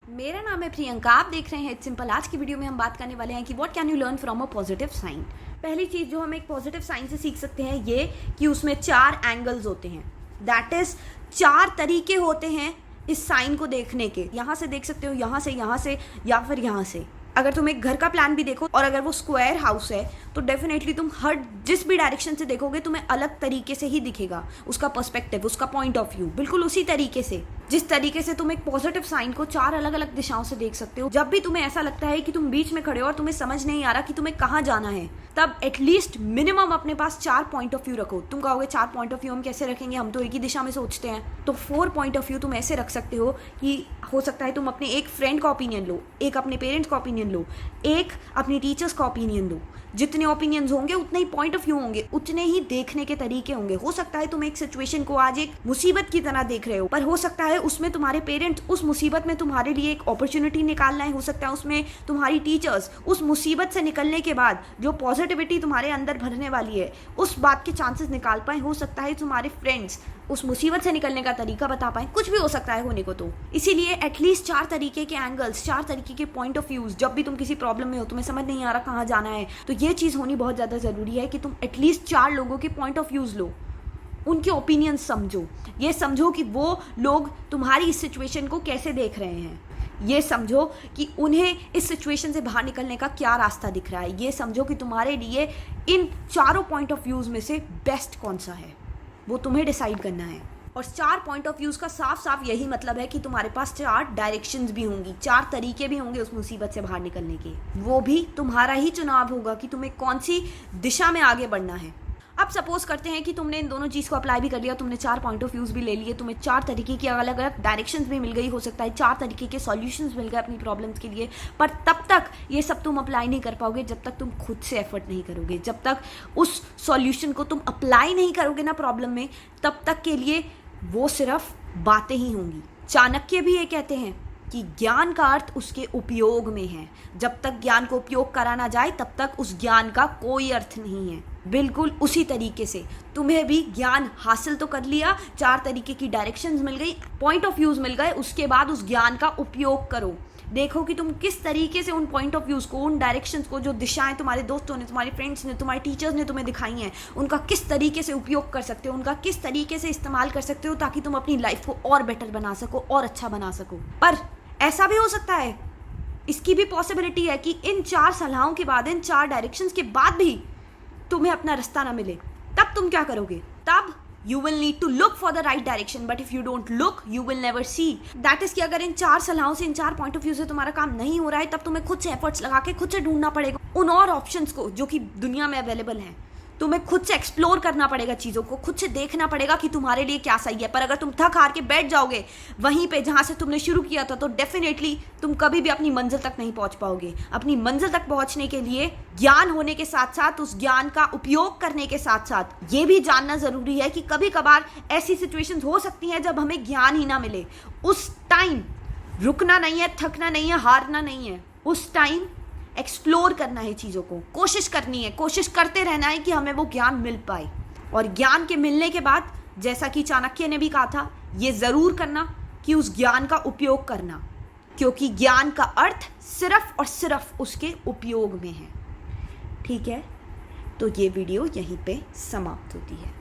मेरा नाम है प्रियंका, आप देख रहे हैं इट्स सिंपल। आज की वीडियो में हम बात करने वाले हैं कि what can you learn from a positive sign. पहली चीज़ जो हम एक पॉजिटिव साइन से सीख सकते हैं ये कि उसमें 4 एंगल्स होते हैं। दैट इज 4 तरीके होते हैं इस साइन को देखने के। यहाँ से देख सकते हो, यहाँ से या फिर यहाँ से। अगर तुम एक घर का प्लान भी देखो और अगर वो स्क्वायर हाउस है तो डेफिनेटली तुम हर जिस भी डायरेक्शन से देखोगे तुम्हें अलग तरीके से ही दिखेगा। उसका पर्सपेक्टिव, उसका पॉइंट ऑफ व्यू बिल्कुल उसी तरीके से जिस तरीके से तुम एक पॉजिटिव साइन को 4 अलग अलग दिशाओं से देख सकते हो। जब भी तुम्हें ऐसा लगता है कि तुम बीच में खड़े हो और तुम्हें समझ नहीं आ रहा कि तुम्हें कहाँ जाना है, तब एटलीस्ट मिनिमम अपने पास 4 पॉइंट ऑफ व्यू रखो। तुम कहोगे 4 पॉइंट ऑफ व्यू हम कैसे रखेंगे, हम तो एक ही दिशा में सोचते हैं। तो 4 पॉइंट ऑफ व्यू तुम ऐसे रख सकते हो कि हो सकता है तुम अपने एक फ्रेंड का ओपिनियन लो, एक अपने पेरेंट्स का ओपिनियन लो, एक अपनी टीचर्स का ओपिनियन लो। जितने ओपिनियंस होंगे उतने ही पॉइंट ऑफ व्यू होंगे, उतने ही देखने के तरीके होंगे। हो सकता है तुम एक सिचुएशन को आज एक मुसीबत की तरह देख रहे हो, पर हो सकता है उसमें तुम्हारे पेरेंट्स उस मुसीबत में तुम्हारे लिए एक अपॉर्चुनिटी निकालना है। हो सकता है उसमें तुम्हारी टीचर्स उस मुसीबत से निकलने के बाद जो पॉजिटिविटी तुम्हारे अंदर भरने वाली है उस बात के चांसेस निकाल पाए। हो सकता है तुम्हारे फ्रेंड्स उस मुसीबत से निकलने का तरीका बता पाए। कुछ भी हो सकता है होने को। तो इसीलिए एटलीस्ट 4 तरीके के एंगल्स, 4 तरीके के पॉइंट ऑफ व्यूज, जब भी तुम किसी प्रॉब्लम में हो, तुम्हें समझ नहीं आ रहा कहाँ जाना है, तो ये चीज़ होनी बहुत ज़्यादा ज़रूरी है कि तुम एटलीस्ट 4 लोगों के पॉइंट ऑफ व्यूज लो, उनके ओपिनियंस समझो। ये समझो कि वो लोग तुम्हारी इस सिचुएशन को कैसे देख रहे हैं। ये समझो कि उन्हें इस सिचुएशन से बाहर निकलने का क्या रास्ता दिख रहा है। ये समझो कि तुम्हारे लिए इन 4 पॉइंट ऑफ व्यूज में से बेस्ट कौन सा है, वो तुम्हें डिसाइड करना है। और 4 पॉइंट ऑफ व्यूज का साफ साफ यही मतलब है कि तुम्हारे पास 4 डायरेक्शंस भी होंगी, 4 तरीके भी होंगे उस मुसीबत से बाहर निकलने के। वो भी तुम्हारा ही चुनाव होगा कि तुम्हें कौन सी दिशा में आगे बढ़ना है। अब सपोज करते हैं कि तुमने इन दोनों चीज़ को अप्लाई भी कर लिया, तुमने 4 पॉइंट ऑफ व्यूज भी ले लिए, तुम्हें 4 तरीके की अलग अलग डायरेक्शंस भी मिल गई, हो सकता है 4 तरीके के सॉल्यूशंस मिल गए अपनी प्रॉब्लम्स के लिए। पर तब तक ये सब तुम अप्लाई नहीं कर पाओगे जब तक तुम खुद से एफर्ट नहीं करोगे। जब तक उस सॉल्यूशन को तुम अप्लाई नहीं करोगे ना प्रॉब्लम में, तब तक के लिए वो सिर्फ बातें ही होंगी। चाणक्य भी ये कहते हैं कि ज्ञान का अर्थ उसके उपयोग में है। जब तक ज्ञान को उपयोग करा ना जाए तब तक उस ज्ञान का कोई अर्थ नहीं है। बिल्कुल उसी तरीके से तुम्हें भी ज्ञान हासिल तो कर लिया, 4 तरीके की डायरेक्शंस मिल गई, पॉइंट ऑफ व्यूज मिल गए, उसके बाद उस ज्ञान का उपयोग करो। देखो कि तुम किस तरीके से उन पॉइंट ऑफ व्यूज को, उन डायरेक्शंस को, जो दिशाएं तुम्हारे दोस्तों ने, तुम्हारे फ्रेंड्स ने, तुम्हारे टीचर्स ने तुम्हें दिखाई हैं, उनका किस तरीके से उपयोग कर सकते हो, उनका किस तरीके से इस्तेमाल कर सकते हो ताकि तुम अपनी लाइफ को और बेटर बना सको और अच्छा बना सको। पर ऐसा भी हो सकता है, इसकी भी पॉसिबिलिटी है कि इन 4 सलाहों के बाद, इन 4 डायरेक्शंस के बाद भी तुम्हें अपना रास्ता ना मिले। तब तुम क्या करोगे? तब you will need to look for the right direction, but if you don't look you will never see। that is कि अगर इन 4 सलाहों से, इन 4 पॉइंट ऑफ व्यू से तुम्हारा काम नहीं हो रहा है, तब तुम्हें खुद से एफर्ट्स लगा के खुद से ढूंढना पड़ेगा उन और ऑप्शंस को जो कि दुनिया में अवेलेबल हैं। तुम्हें खुद से एक्सप्लोर करना पड़ेगा चीज़ों को, खुद से देखना पड़ेगा कि तुम्हारे लिए क्या सही है। पर अगर तुम थक हार के बैठ जाओगे वहीं पे जहाँ से तुमने शुरू किया था, तो डेफिनेटली तुम कभी भी अपनी मंजिल तक नहीं पहुँच पाओगे। अपनी मंजिल तक पहुँचने के लिए ज्ञान होने के साथ साथ, उस ज्ञान का उपयोग करने के साथ साथ ये भी जानना ज़रूरी है कि कभी कभार ऐसी सिचुएशंस हो सकती हैं जब हमें ज्ञान ही ना मिले। उस टाइम रुकना नहीं है, थकना नहीं है, हारना नहीं है। उस टाइम एक्सप्लोर करना है चीज़ों को, कोशिश करनी है, कोशिश करते रहना है कि हमें वो ज्ञान मिल पाए। और ज्ञान के मिलने के बाद, जैसा कि चाणक्य ने भी कहा था, ये ज़रूर करना कि उस ज्ञान का उपयोग करना, क्योंकि ज्ञान का अर्थ सिर्फ और सिर्फ उसके उपयोग में है। ठीक है, तो ये वीडियो यहीं पे समाप्त होती है।